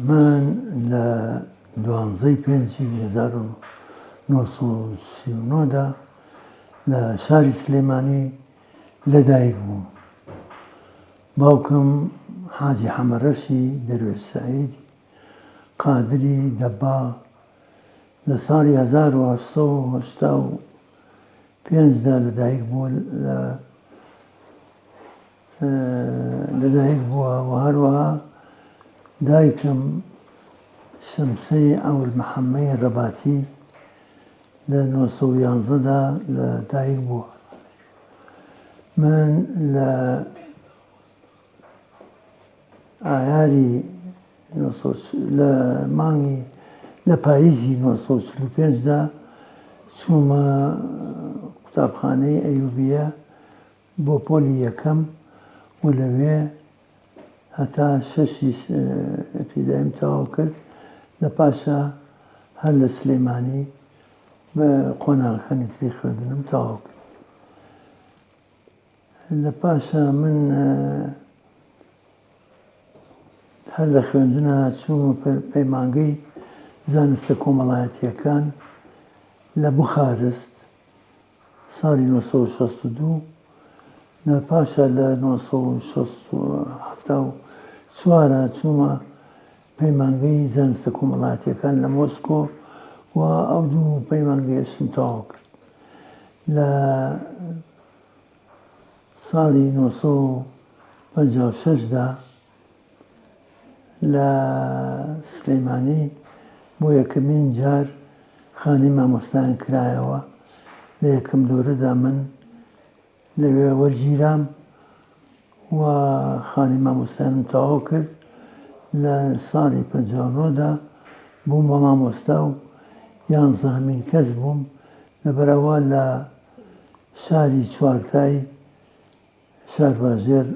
من لە 12/5/1939دا لە شاری سلێمانی لەدایک بووم. باوکم حاجی حەمەرەشی دەروێش سەعیدی قادری دەباغ لە ساڵی 1885دا لەدایک بووە و هەروەها دایکم شەمسەی ئەول محەممەی ڕەباتی لە 1911دا لەدایک بووە. من لە ئایاری لە پاییزی 1945دا چوومە قوتابخانەی ئەیوبیە بۆ پۆلی یەکەم و لەوێ هەتا 6 ئەپیدایم تەواو کرد. لە پاشە هەر لە سلێمانی بە قۆناغەکانی تری خوێندنم تەواو کرد. لە پاشە من هەر لە خوێندنە چوومە پەیمانگەی زانستە کۆمەڵایەتیەکان لە بوخارست ساڵی 1962. لە پاشە لە 1974 چوومە پەیمانگەی زانستە کۆمەڵایەتیەکان لە مۆسکۆ و ئەو دوو پەیمانگەیەشم تەواو کرد. لە ساڵی 1956دا لە سلێمانی بۆ یەکەمین جار خانەی مامۆستایان کرایەوە. لە یەکەم دەورەدا من لەوێ وەرگیرام و خانەی مامۆستایانم تەواو کرد. لە ساڵی 59دا بووم بە مامۆستا و 11مین کەس بووم لەبەرەوە لە شاری چوارتای شارباژێر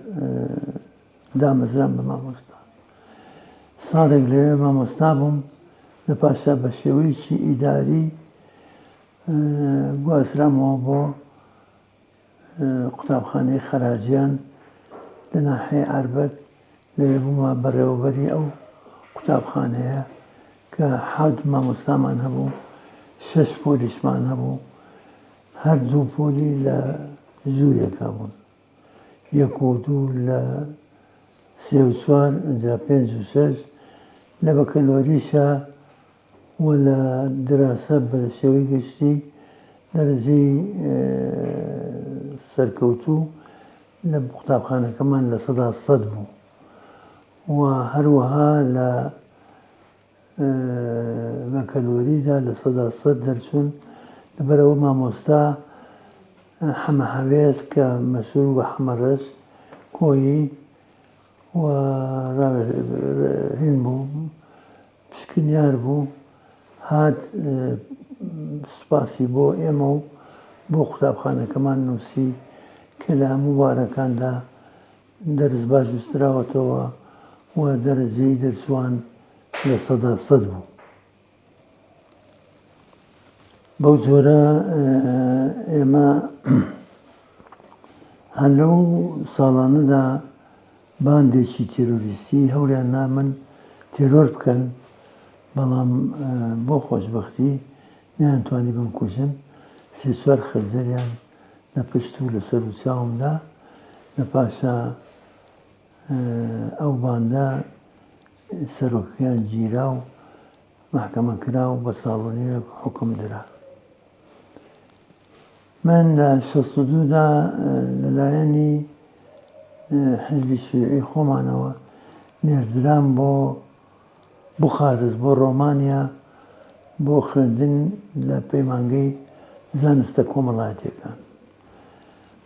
دامەزرام بە مامۆستا. ساڵێک لەوێ مامۆستا بووم. لە پاشا بە شێوەیەکی ئیداری گوازرامەوە بۆ قوتابخانەی خەراجیان لە ناحیەی عەربەد. لەوێ بوومە بەڕێوەبەری ئەو قوتابخانەیە کە 7 مامۆستامان هەبوو، 6 پۆلیشمان هەبوو. هەردوو پۆلی لە ژوورێکا بوون، 1 و 2 لە 3 و 4 ئەجا 5 و 6 لە بەکەلۆریشە و لە دراسە بە شێوەی گەشتی دەرەجەی سەرکەوتوو لە قوتابخانەکەمان لە 100% بوو و هەروەها لە بەکەلۆریدا لە 100% دەرچوون. لەبەرەوە مامۆستا حەمە هەوێز کە مەشهوور بە حەمەڕەش کۆیی و هین بوو، پشکنیار بوو، هات سوپاسی بۆ ئێمە و بۆ قوتابخانەکەمان نووسی کە لە هەموو بارەکاندا دەرس باش وستراوەتەوە و دەرەجەی دەرچوان لە 100% بوو. بەو جۆرە ئێمە هەر لەو ساڵانەدا باندێکی تێرۆریستی هەوڵیان نا من تێرۆر بکەن، بەڵام بۆ خۆشبەختی نەیانتوانی بمکوژن. 3-4 خەنجەریان لە پشت و لەسەر و چاومدا. لە پاشە ئەو باندە سەرۆکەکەیان گیرا و مەحکەمە کرا و بە ساڵۆنیەک حوکم درا. من لە 62دا لەلایەنی حیزبی شیوعی خۆمانەوە نێردرام بۆ بوخارست، بۆ ڕۆمانیا، بۆ خوێندن لە پەیمانگەی زانستە کۆمەڵایەتیەکان.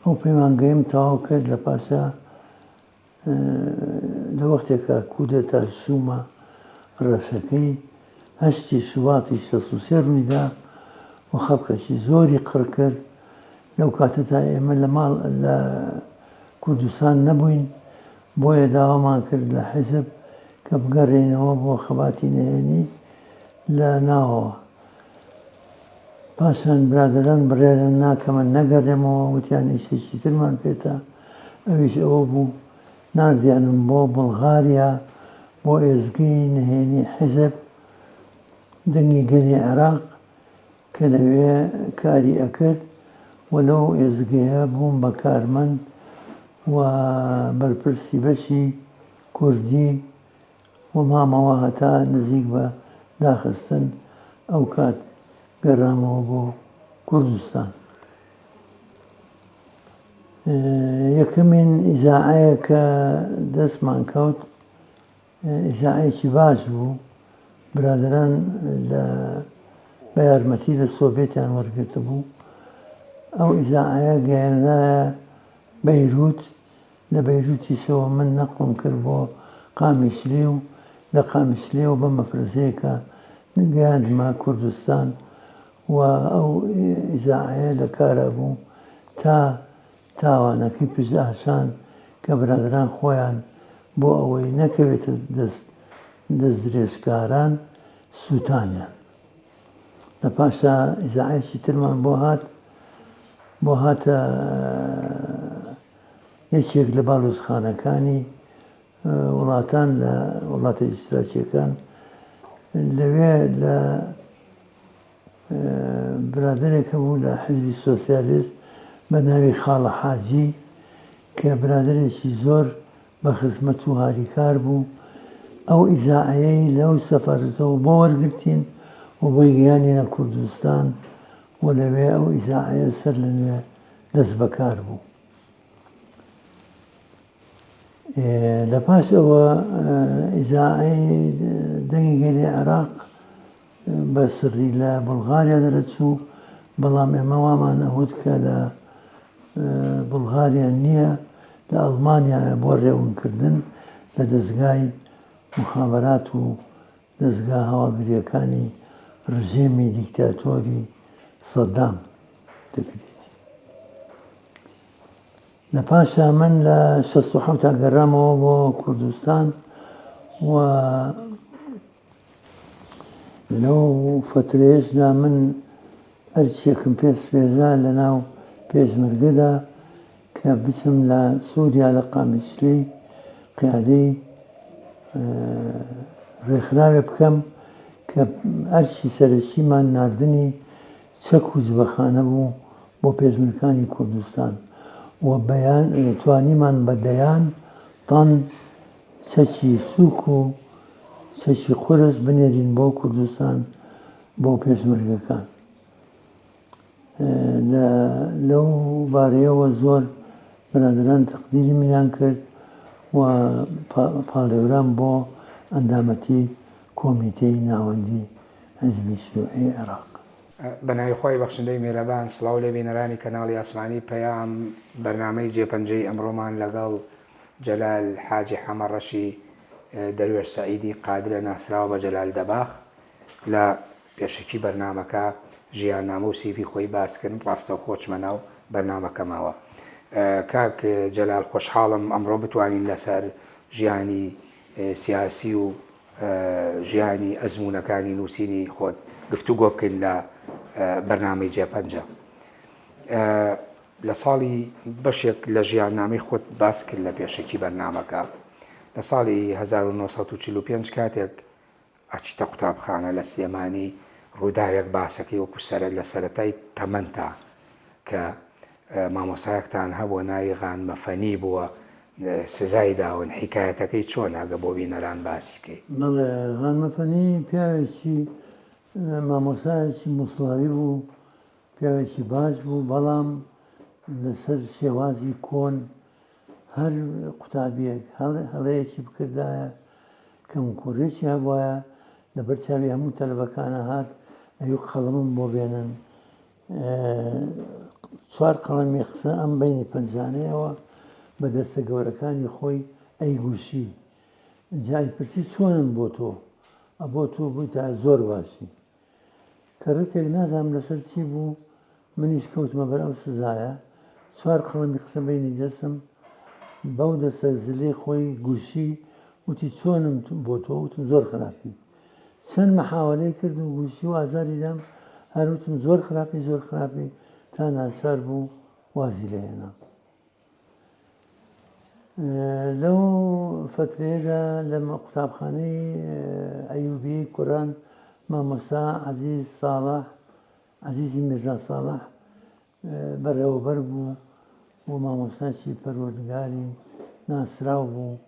ئەو پەیمانگەیم تەواو کرد. لە پاشە لە وەختێکە کودەتا شوومە ڕەشەکەی 8 شوباتی 63 ڕوویدا و خەڵکەشی زۆری قڕ کرد. لەو کاتەدا ئێمە لە ماڵ لە کوردستان نەبووین، بۆیە داوامان کرد لە حیزب کە بگەڕێنەوە بۆ خەباتی نهێنی لە ناوەوە. پاشان برادەران بڕێرن ناکەمە نەگەڕێمەوە، وتیان ئیشێکی ترمان پێێتە. ئەویش ئەوە بوو ناردیانم بۆ بڵغاریا بۆ ئێزگەی نهێنی حیزب دەنگی گەلی عێراق کە لەوێ کاری ئەکرد و لەو ئێزگەیە بووم بە کارمەند و بەرپرسی بەشی کوردی و مامەوە هەتا نزیک بە داخستن ئەو کات گەڕامەوە بۆ کوردستان. یەکەمین ئیزاعەیە کە دەستمان کەوت ئیزاعەیەکی باش بوو، برادران بە یارمەتی لە سۆڤێتیان وەرگرتە بوو. ئەو ئیزاعەیە گەیاندایە بەیروت، لە بەیروتیشەوە من نەقڵم کرد بۆ قامیشلی و لە قامیشلیەوە بە مەفرەزەیەکە گەیاندمە کوردستان و ئەو ئیزاعەیە لە کارە بوو تا تاوانەکەی پشداشان کە برادران خۆیان بۆ ئەوەی نەکەوێتە دەست درێژکاران سووتانیان. لە پاشا ئیزاعەیەکی ترمان بۆ هاتە یەکێک لە باڵۆزخانەکانی وڵاتان لە وڵاتە ئیشتراکیەکان. لەوێ لە برادرێکە بوو لە حیزبی سۆسیالیست بە ناوی خاڵە حاجی کە برادرێکی زۆر بە خزمەت و هاریکار بوو. ئەو ئیزاعەیەی لەو سەفەرەتەوە بۆ وەرگرتین و بۆی گەیانینە کوردستان و لەوێ ئەو ئیزاعەیە سەر لە نوێ دەست بەکار بوو. لە پاش ئەوە ئیزاعەی دەنگی گەلی عێراق بە سڕی لە بولغاریا دەرەچوو، بەڵام ئێمە وامان ئەوت کە لە بولغاریا نییە، لە ئەڵمانیایە بۆ ڕێونکردن لە دەستگای مخابەرات و دەستگا هەواڵگریەکانی ڕژێمی دیکتاتۆری سەدام دەکرێت. لە پاشا من لە 67 گەڕامەوە بۆ کوردستان و لەو فترەیەشدا من ئەرچێکم پێسپێرا لە ناو پێشمەرگەدا کە بچم لە سووریا لە قامیشلی قیادەی ڕێکخراوێ بکەم کە ئەرچی سەرەکیمان ناردنی چەک و جبەخانە بوو بۆ پێشمەرگەکانی کوردستان و توانیمان بە دەیان تەن چەکی سووک و چەکی قورس بنێرین بۆ کوردستان بۆ پێشمەرگەکان. لەو بارەیەوە زۆر برادران تەقدیری منیان کرد و پاڵێوران بۆ ئەندامەتی کۆمیتەی ناوەندی حیزبی شیوعی عێراق. بەناوی خۆی بەخشندەی میێرەبان، سڵاو لێ بینەرانی کەناڵی ئاسمانی پەیام. بەرنامەی جێپەنجەی ئەمڕۆمان لەگەڵ جەلال حاجی حەمەڕەشی دەروێش سەعیدی قادرە ناسراوە بە جەلال دەباخ لە پێشکی بەرنامەکە ژیاننامە و سیڤی خۆی باسکردن. ڕاستەوخۆ ناو بەرنامەکەمەوە. کاک جەلال خۆشحاڵم ئەمڕۆ بتوانین لەسەر ژیانی سیاسی و ژیانی ئەزمونەکانی نووسینی خۆت گفتوگۆ بکەین لە بەرنامەی جێپەنجە. لە ساڵی بەشێک لە ژیاننامەی خۆت باس کرد لە پێشکی بەرنامەکە. لە ساڵی 1945 کاتێک ئەچیتە قوتابخانە لە سلێمانی ڕووداوێک باسەکەی وەکو لە سەرەتای تەمەنتا کە مامۆسایەکتان هەبووە ناوی غانمەفەنی بووە، سزای داون. حیکایەتەکەی چۆن ئەگە بۆ بینەران باسی بکەیت؟ بەڵێ غانمەفەنی پیاوێکی مامۆسایەکی موسڵاوی بوو، پیاوێکی باش بوو، بەڵام لەسەر شێوازی کۆن هەر قوتابیەک هەڵەیەکی بکردایە کەم کوڕێکی هەبوایە لەبەر چاوی هەموو تەلەبەکانە هات ئەوی قەڵەمم بۆ بێنن، 4 قەڵەمی قسە ئەم بینی پەنجانەیەوە بە دەستە گەورەکانی خۆی ئەیگوشی. جای پرسی چۆنم بۆ تۆ؟ ئەبۆ تۆ بوویتە زۆر باشی. کە ڕتێک نازانم لەسەر چی بوو، منیش کەوتمە بەر ئەو سزایە، 4 قەڵەمی قسە بینی دەستم بەو دەستە زلەی خۆی گوشی، وتی چۆنم بۆ تۆ؟ وتم زۆر خراپی. چەند مەحاوەلەی کرد و گوشی و ئازاری دام، هەروتم زۆر خراپی تا ناچار بوو وازی لێ هێنا. لەو فترەیەدا لەمە قوتابخانەی ئەیوبی کوڕان مامۆستا عەزیزی میرزا ساڵح بەڕێوەبەر بوو و مامۆستاشی پەروەردگاری ناسراو بوو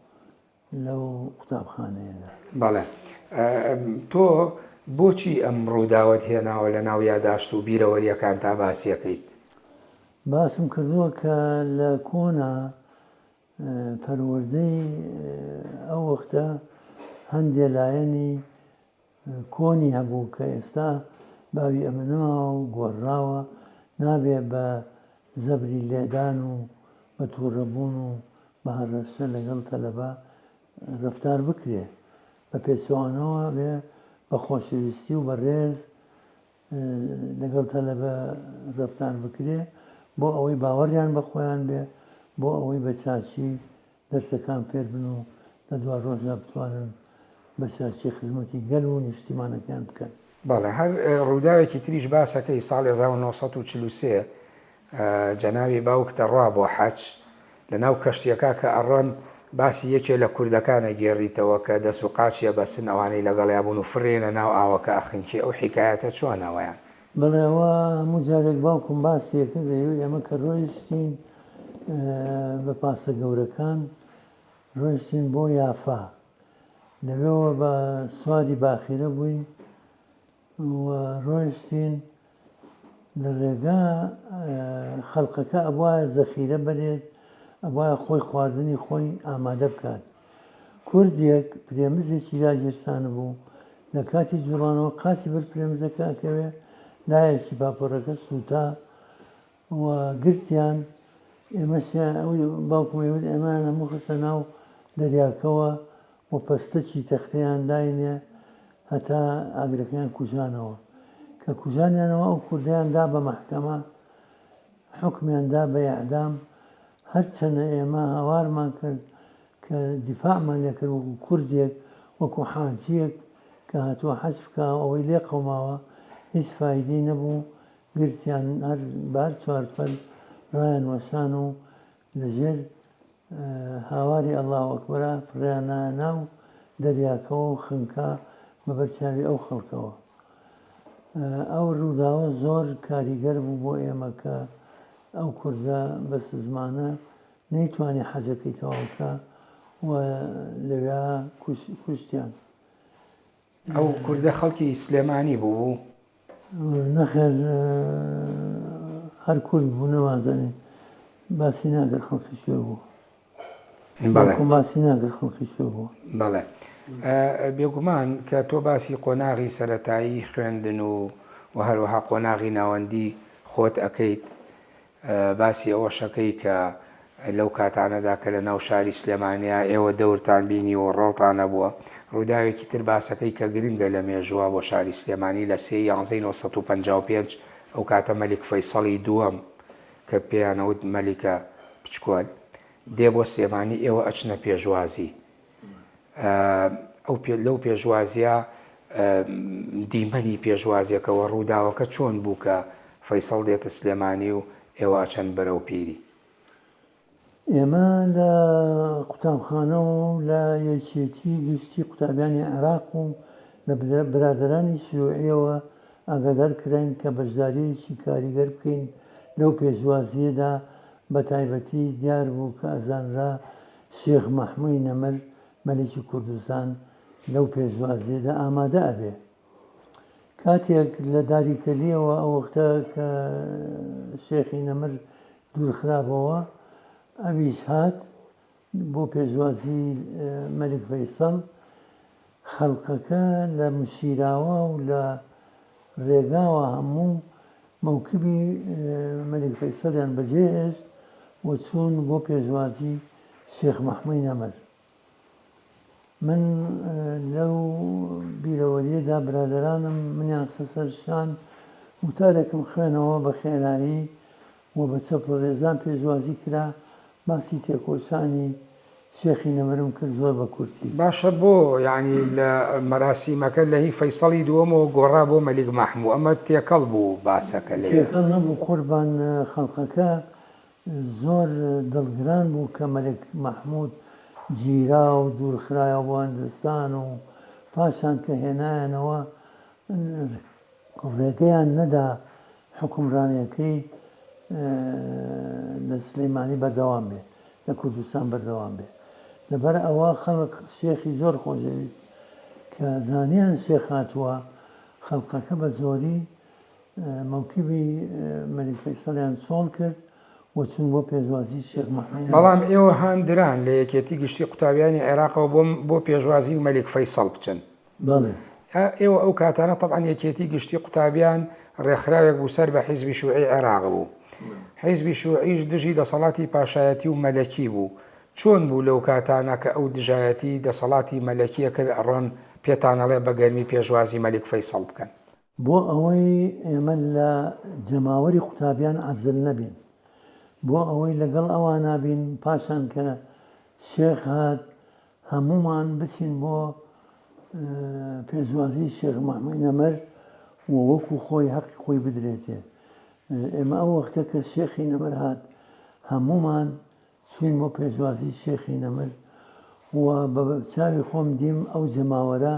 لەو قوتابخانەیەدا. بەڵێ تۆ بۆچی ئەم ڕووداوت هێناوە لە ناو یاداشت و بیرەوەریەکان تا باسیەکەیت؟ باسم کردووە کە لە کۆنا پەروەردەی ئەو وەختە هەندێ لایەنی کۆنی هەبوو کە ئێستا باوی ئەمەنەوە و گۆڕراوە نابێ بە زەبری لێدان و بە تووڕەبوون و بە هەڕەشە لەگەڵ تەلەبە ڕەفتار بکرێ بە پێچەوانەوە بێ بە خۆشەویستی و بە ڕێز لەگەڵ تەلەبە ڕەفتار بکرێ بۆ ئەوەی باوەڕیان بە خۆیان بێ بۆ ئەوەی بە چاچی دەرسەکان فێر بن و لە دوا ڕۆژە بتوانن بە چاچی خزمەتی گەل و نیشتیمانەکان بکەن. بەڵێ هەر ڕووداوێکی تریش باسەکەی ساڵی 1943 جەناوی باوکتە ڕوا بۆ حەج لە ناو کەشتیەکە کە ئەڕۆن باسی یەکێ لە کوردەکانە گێڕیتەوە کە دەست و قاچیە بەسن ئەوانەی لەگەڵیا بوون و فڕێنە ناو ئاوەکە ئەخنکی ئەو حیکایەتە چۆنەوەیان؟ بەڵێەوە هەموو جارێک باوکم باسیەکە دەیوی ئەمە کە ڕۆیشتین بە پاسە گەورەکان ڕۆیشتین بۆ یافا لەوێەوە بە سواری باخیرە بووین و ڕۆیشتین لە ڕێگا خەڵقەکە ئەبوایە زەخیرە بەرێت ئەبوایە خۆی خواردنی خۆی ئامادە بکات. کوردێک پرێمزێکی لاگیرسانە بوو لە کاتی جوڵانەوە قاچی بەر پرێمزەکە ئەکەوێ لایەکی باپۆڕەکە سووتا و گرتیان باوکمەوت ئێمان هەموو خستە ناو دەریاکەوە و پەستەکی تەختەیان داینێ هەتا ئاگرەکەیان کوژانەوە کە کوژانیانەوە ئەو کوردیاندا بە مەحکەمە حکمیاندا بە ئیعدام هەرچەنە ئێمە هاوارمان کرد کە دیفاعمان لێ کرد وەکو کوردێک وەکو حاجیەک کە هاتووە حەج بکە ئەوەی لێ قەوماوە هیچ فایدەی نەبوو گرتیان هەر بار چوارپەل ڕایان وەشان و لەژێر هاواری ئەڵڵاهو ئەکبەرە فڕیانە ناو دەریاکەوە و خنکە بە بەرچاوی ئەو خەڵکەوە. ئەو ڕووداوە زۆر کاریگەر بوو بۆ ئێمە کە ئەو کوردە بەس زمانە نەیتوانی حەجەکەی تەواوکە و لەوێ کوشتیان. ئەو کوردە خەڵکی سلێمانی بوو؟ نەخێر هەر کورد بوو نەوازانێ باسی ناگەر خەڵکی شوێ بوو. باسی ناگەر خەڵکی شوێ بوو. بەڵێ بێگومان کە تۆ باسی قۆناغی سەرەتایی خوێندن و هەروەها قۆناغی ناوەندی خۆت ئەەکەیت باسی ئەوە شەکەی کە لەو کاتانەدا کە لە ناو شاری سلێمانیا ئێوە دەورتان بینی و ڕۆڵتانە بووە. ڕووداوێکی تر باسەکەی کە گرنگە لە مێژووە بۆ شاری سلێمانی لە 1955 ئەو کاتە مەلیک فەیسەڵی دووەم کە پێیانەوت مەلیکە پچکۆل دێ بۆ سلێمانی ئێوە ئەچنە پێشوازی. لەو پێشوازیە دیمەنی پێشوازیەکەەوە ڕووداوەکە چۆن بوو کە فەیسەڵ دێتە سلێمانی و ئێوە ئەچەند بەرەو پیری؟ ئێمە لە قوتابخانە و لە یەکێتی گشتی قوتابیانی عێراق و لە برادرانی شیوعیەوە ئاگادار کراین کە بەشداریەکی کاریگەر بکەین لەو پێشوازیەدا بە تایبەتی دیار بوو کە ئەزانرا شێخ مەحموودی نەمەر مەلێکی کوردستان لەو پێشوازیەدا ئامادە ئەبێ. کاتێک لە داریکەلیەوە ئەو وەختە کە شێخی نەمەر دوورخرابەوە ئەویش هات بۆ پێشوازی مەلیک فەیسەڵ خەڵقەکە لە مشیراوە و لە ڕێگاوە هەموو مەوکبی مەلیک فەیسەڵیان بەجێهێشت و چوون بۆ پێشوازی شێخ مەحموودی نەمەر. من لەو بیرەوەریەدا برادرانم منیان قسە سەرشان وتارێکم خوێنەوە بە خێرایی و بە چەپڵ ڕێزان پێشوازی کرا باسی تێکۆشانی شێخی نەمەرم کرد زۆر بە کورتی. باشە بۆ یعنی لە مەراسیمەکە لە هی فەیسەڵی دووەمەوە گۆڕا بۆ مەلیک مەحموود ئەمە تێکەڵ بوو باسەکە لێ؟ تێکەڵ نەبوو قوربان خەڵقەکە زۆر دڵگران بوو کە مەلیک مەحموود گیرا و دوورخرایە بۆ هەندستان و پاشان کە هێنایەنەوە ڕێگەیان نەدا حکومڕانیەکەی لە سلەیمانی بەردەوام بێ لە کوردستان بەردەوام بێ لەبەر ئەوە خەڵک شێخی زۆر خۆشەویست کە زانیان شێخ هاتووە خەڵقەکە بە زۆری موکیبی مەلیک فەیسەڵیان سۆڵ کرد و چون بۆ پێشوازی شێخ محەممەد. بەڵام ئێوە هاندران لە یەکێتی گشتی قوتابیانی عێراقەوە بۆ پێشوازی و مەلیک فەیسەڵ بچن. بەڵێ ئێوە ئەو کاتانە طبعاً یەکێتی گشتی قوتابیان ڕێکخراوێک بوو سەر بە حیزبی شوعی عێراق بوو. حیزبی شوعیش دژی دەسەڵاتی پاشایەتی و مەلەکی بوو. چۆن بوو لەو کاتانە کە ئەو دژایەتی دەسەڵاتی مەلەکیە کرد ئەڕۆن پێتانەڵێ بە گەرمی پێشوازی مەلیک فەیسەڵ بکەن؟ بۆ ئەوەی ئێمە لە جەماوەری قوتابیان عەزل نەبین، بۆ ئەوەی لەگەڵ ئەوان نابین پاشان کە شێخ هات هەمومان بچین بۆ پێشوازی شێخ محەممەد نەمەر و وەکو خۆی حەقی خۆی بدرێتێ. ئێمە ئەو وەختە کە شێخی نەمەر هات هەمومان چوین بۆ پێشوازی شێخی نەمەر و بە چاوی خۆم دیم ئەو جەماوەرە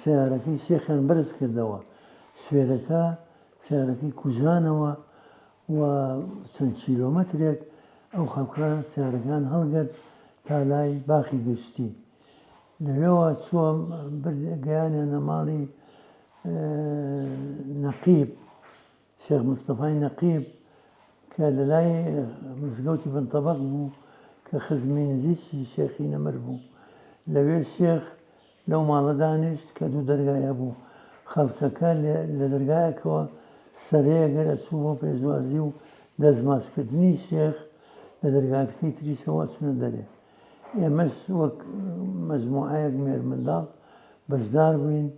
سیارەکەی شێخیان بەرز کردەوە، سوێرەکە سیارەکەی کوژانەوە و چەند کیلۆمەترێک ئەو خەڵکە سیارەکان هەڵگرت تا لای باخی گشتی. لەوێەوە چووە گەیانیانە ماڵی نەقیب شێخ مستەفای نەقیب کە لە لای مزگەوتی بنتەبەق بوو کە خزمی نزیکی شێخی نەمەر بوو. لەوێ شێخ لەو ماڵە دانیشت کە دوو دەرگایە بوو. خەڵکەکە لە دەرگایەکەوە سەرەیەگەرە چوو بۆ پێشوازی و دەستماسکردنی شێخ لە دەرگایەکەی تریسەوە چونە دەرێ. ئێمەش وەک مەجموعەیەک مێر منداڵ بەشدار بووین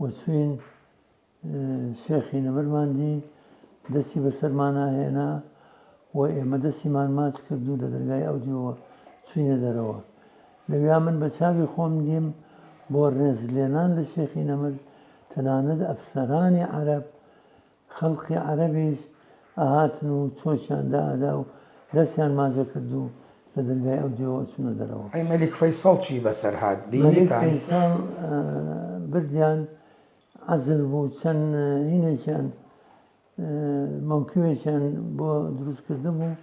و چوین شێخی نەمەرماندی دەستی بەسەرمانە هێنا و ئێمە دەستیمان ماچ کرد و لە دەرگای ئەو دیەوە چوینە دەرەوە. لەویا من بە چاوی خۆم دیم بۆ ڕێزلێنان لە شێخی نەمەر تەنانەت ئەفسەرانی عەرەب خەڵقی عەرەبیش ئەهاتن و چۆچیان دادا و دەستیان ماچە کرد و لە دەرگای ئەو دیەوە چونە دەرەوە. ئەی مەلیک فەیسەڵ چی بەسەر هات؟ مەلیک فەیسەڵ بردیان عەزل بوو، چەند هینێکیان موکبێکیان بۆ دروستکردن بوو،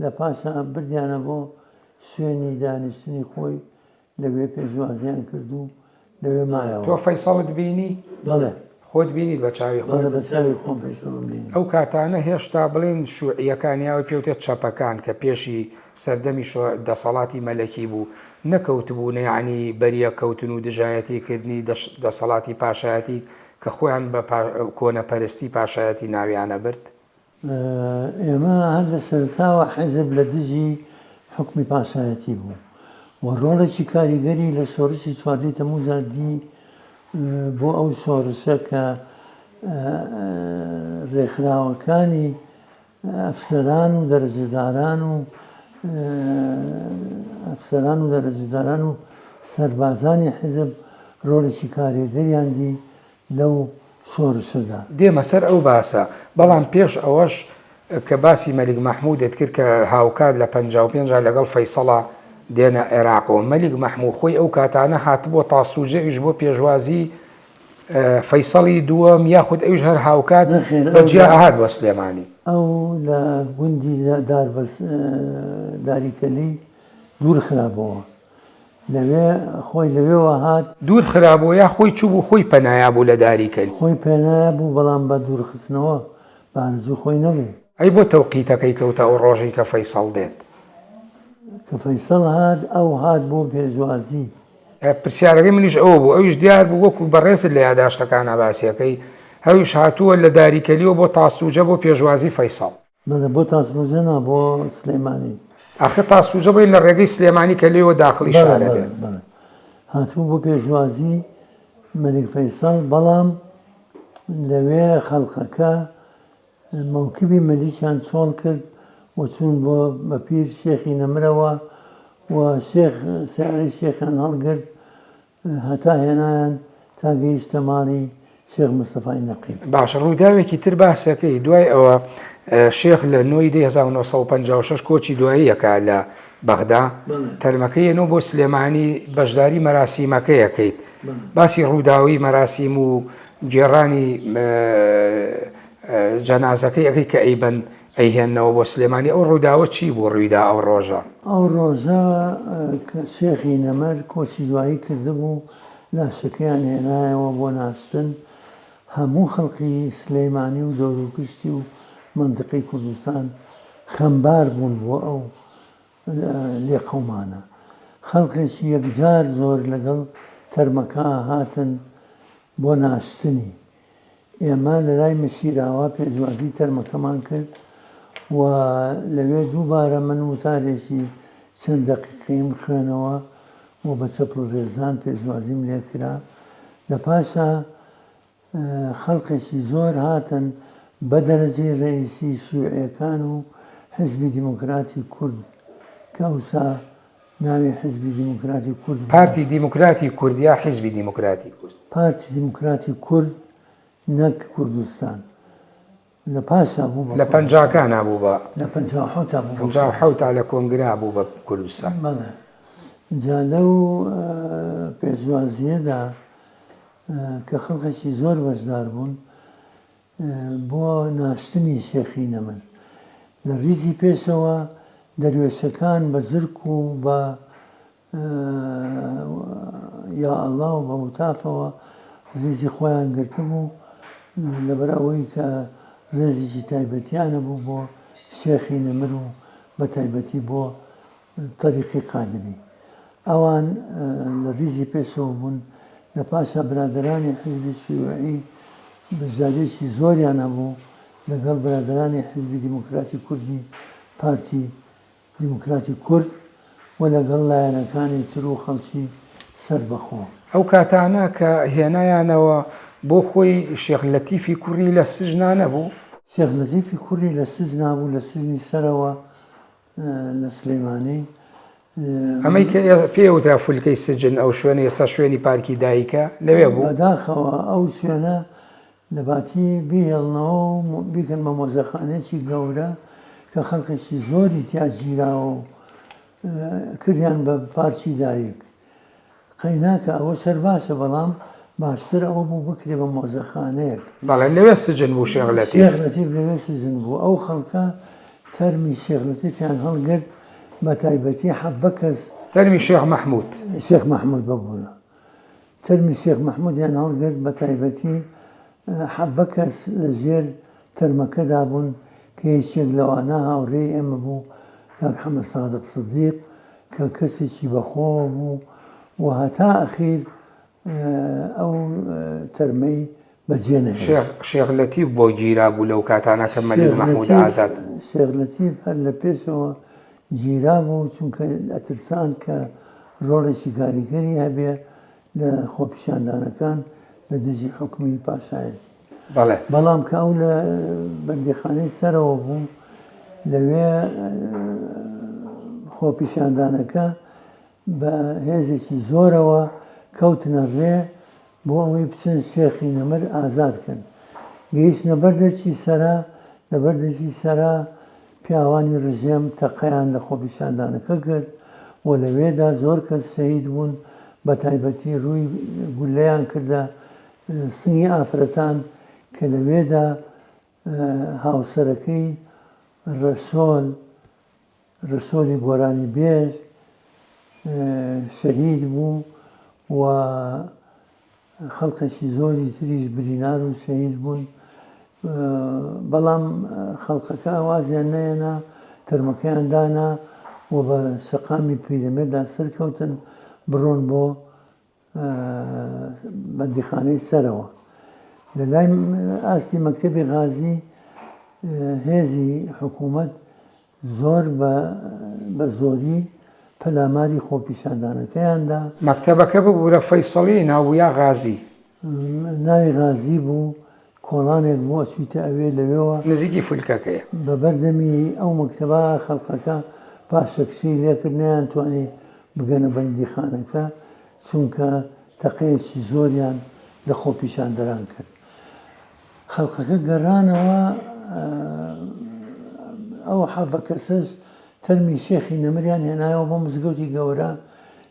لە پاشا بردیانە بۆ شوێنی دانیشتنی خۆی لەوێ پێشوازیان کرد و لەوێ مایەوە. تۆ فەیسەڵت بینی؟ بەڵێ خۆت بینیت بە چاوی خۆت؟ بەڵێ بە چاوی خۆم فەیسەڵم بینی. ئەو کاتانە هێشتا بڵێن شوعیەکانیاوە پێوتێت چەپەکان کە پێشی سەردەمی دەسەڵاتی مەلەکی بوو نەکەوتبوو یعنی بەریە کەوتن و دژایەتیکردنی دەسەڵاتی پاشایەتی کە خۆیان بە کۆنەپەرستی پاشایەتی ناویانە برد. ئێمە هەر لە سەرتاوە حیزب لە دژی حکمی پاشایەتی بوو و ڕۆڵێکی کاریگەری لە شۆڕشی 14 تەمووزە دی بۆ ئەو شۆڕشە کە ڕێکخراوەکانی ئەفسەران و دەرەجەداران و ئەفسەران و دەرەجەداران و سەربازانی حیزب ڕۆڵێکی کاریگەریان دی لەو شۆڕشەدا. دێمە سەر ئەو باسە، بەڵام پێش ئەوەش کە باسی مەلیک مەحموودت کرد کە هاوکات لە 55 لەگەڵ فەیسەڵە دێنە عێراقەوە. مەلیک مەحموود خۆی ئەو کاتانە هاتبووە تاسووجەویش بۆ پێشوازی فەیسەڵی دووەم یاخود ئەوش هەر هاوکات بەجیا ئاهات بۆ سلێمانی. ئەو لە گوندی داریکەلی دوور خرابەوە، لەوێ خۆی لەوێەوە هات دوور خرابەوە یا خۆی چوو بوو خۆی پەنایا بوو لە داریکەلی. خۆی پێنایە بوو بەڵام بە دوورخستنەوە بە ئارزوو خۆی نەبوو. ئەی بۆ تەوقیتەکەی کەوتە ئەو ڕۆژەی کە فەیسەڵ دێت؟ کە فەیسەڵ هات ئەو هات بۆ پێشوازی. پرسیارەکەی منیش ئەوە بوو، ئەویش دیار بوو وەکو بەڕێزت لە یاداشتەکانە باسیەکەی هەویش هاتووە لە داریکەلیەوە بۆ تاسووجە بۆ پێشوازی فەیسەڵ. بەڵێ بۆ تاسووجە نا بۆ سلێمانی. ئاخر تاسووجە بۆی لە ڕێگەی سلێمانی کە لێوە داخلی شارە بێت. هاتوو بۆ پێشوازی مەلیک فەیسەڵ، بەڵام لەوێ خەڵقەکە موکبی مەلیکیان چۆڵ کرد و چوون بۆ بە پیر شێخی نەمرەوە و شێخ سیارەی شێخیان هەڵگرت هەتا هێنایان تا گەیشتە ماڵی شێخ مستەفای نەقیب. باش، ڕووداوێکی تر باسەکەی دوای ئەوە شێخ لە 9 1956 کۆچی دواییەکە لە بەغدا تەرمەکەیەنەوە بۆ سلێمانی بەشداری مەراسیمەکەیەکەیت باسی ڕووداوی مەراسیم و گێڕانی جەنازەکەی ئەەکەی کە ئەیبەن ئەیهێنەوە بۆ سلێمانی ئەو ڕووداوە چی بوو ڕوویدا ئەو ڕۆژە؟ ئەو ڕۆژە شێخی نەمەر کۆچی دوایی کردبوو لاشەکەیان هێنایەوە بۆ ناستن هەموو خەڵکی سلەیمانی و دەوروپشتی و منطقەی کوردستان خەمبار بوون بۆ ئەو لێقەومانە خەڵکێکی یەکجار زۆر لەگەڵ تەرمەکە هاتن بۆ ناستنی ئێمە لە لای مەشیراوە پێشوازی تەرمەکەمان کرد و لەوێ دووبارە من وتارێکی چەند دەقیقەیم خوێنەوە و بە چەپڵ ڕێزان پێشوازیم لێ کرا لە پاشە خەڵکێکی زۆر هاتن بە دەرەجەی ڕئیسی شیوعیەکان و حزبی دیموکراتی کورد کە ئەوسا ناوی حزبی دیموکراتی کورد پارتی دیموکراتی کوردیا حزبی دیموکراتی کورد پارتی دیموکراتی کورد نەک کوردستان لە پاشا بوو لە پەنجاکانە بوو بە لە 57 بوو 57 لە کۆنگرا بوو بە کوردستان بەڵێ جا لەو پێشوازیەدا کە خەڵکێکی زۆر بەشدار بوون بۆ ناشتنی شێخی نەمەر لە ریزی پێشەوە دەروێشەکان بە زرک و بە یا ئەڵڵا و بە وتافەوە ریزی خۆیان گرتبوو لەبەر ئەوەی کە ڕێزێکی تایبەتیانە بوو بۆ شێخی نەمەر و بە تایبەتی بۆ تەریقی قادری ئەوان لە ریزی پێشەوە بوون لە پاشا برادرانی حزبی شیوعی بەشداریەکی زۆریان هەبوو لەگەڵ برادرانی حزبی دیموکراتی کوردی پارتی دیموکراتی کورد و لەگەڵ لایەنەکانی تر و خەڵکی سەربەخۆ ئەو کاتانە کە هێنایانەوە بۆ خۆی شێخ لەتیفی کوڕی لە سژنا نەبوو شێخ لەتیفی کوڕی لە سزنا بوو لە سزنی سەرەوە لە سلەیمانی ئەمەی کە پێوترا فولکەی سجن ئەو شوێنە ئێستا شوێنی پارکی دایکە لەوێ بوو بەداخەوە ئەو شوێنە لە باتی بیهێڵنەوە و بیکەن بە مۆزەخانێکی گەورە کە خەڵکێکی زۆری تیا گیراوە و کردیان بە پارچی دایک قەیناکە ئەوە سەر باشە بەڵام باشتر ئەوە بوو بکرێ بە مۆزەخانەیەک بەڵێ لەوێ سجن بوو شێخ لەتیف شێخ لەتیف لەوێ سجن بوو ئەو خەڵکە تەرمی شێخ لەتیفیان هەڵگرت بە تایبەتی حەبە کەس تەرمی شێخ مەحموود شێخ مەحموود ببوونە تەرمی شێخ مەحموودیان هەڵگرت بە تایبەتی حەبە کەس لە ژێر تەرمەکەدا بوون کە هیچێک لەوانە هاوڕێی ئێمە بوو کاک حەمەد سادق سدیق کە کەسێکی بەخۆ بوو و هەتا ئەخیر ئەو تەرمەی بەجێ نەهێشت شێخ لەتیف بۆ گیرا بوو لەو کاتانە کە مەلیک مەحموود ئازاد شێخ لەتیف هەر لە پێشەوە گیرا بوو چونکە ئەترسان کە ڕۆڵێکی کاریگەری هەبێ لە خۆپیشاندانەکان لە دژی حکومی پاشایەتی بەڵام کە ئەو لە بەندیخانەی سەرەوە بوو لەوێ خۆپیشاندانەکە بە هێزێکی زۆرەوە کەوتنە ڕێ بۆ ئەوەی بچن شێخی نەمەر ئازادکەن گەیشتنە بەردەرچی سەرا لە بەردەرچی سەرا پیاوانی ڕژێم تەقەیان لە خۆپیشاندانەکە کرد و لەوێدا زۆر کەس شەهید بوون بە تایبەتی ڕووی گولەیان کردە سنگی ئافرەتان کە لەوێدا هاوسەرەکەی ڕەسۆلی گۆرانی بێژ شەهید بوو و خەڵکەشی زۆری تریش برینار و شەهید بوون بەڵام خەڵکەکە وازیان نەیەنا تەرمەکەیان دانا و بە سەقامی پیرەمێدا سەرکەوتن بڕۆن بۆ بەندیخانەی سەرەوە لە لای ئاستی مەکتەبی غازی هێزی حکوومەت زۆر بە زۆری پەلاماری خۆپیشاندانەکەیاندا مەکتەبەکە ببوورە فەیسەڵی ناو یا غازی ناوی غازی بوو کۆڵانێک بووە سویتە ئەوێ لەوێەوە نزیکی فولکەکەیە بە بەردەمی ئەو مەکتەبە خەڵکەکە پاشەکشی لێکردنیان توانی بگەنە بەندیخانەکە چونکە تەقەیەکی زۆریان لە خۆپیشاندەران کرد خەڵکەکە گەڕانەوە ئەو حەبە کەسەش تەرمی شێخی نەمریان هێنایەوە بۆ مزگەوتی گەورە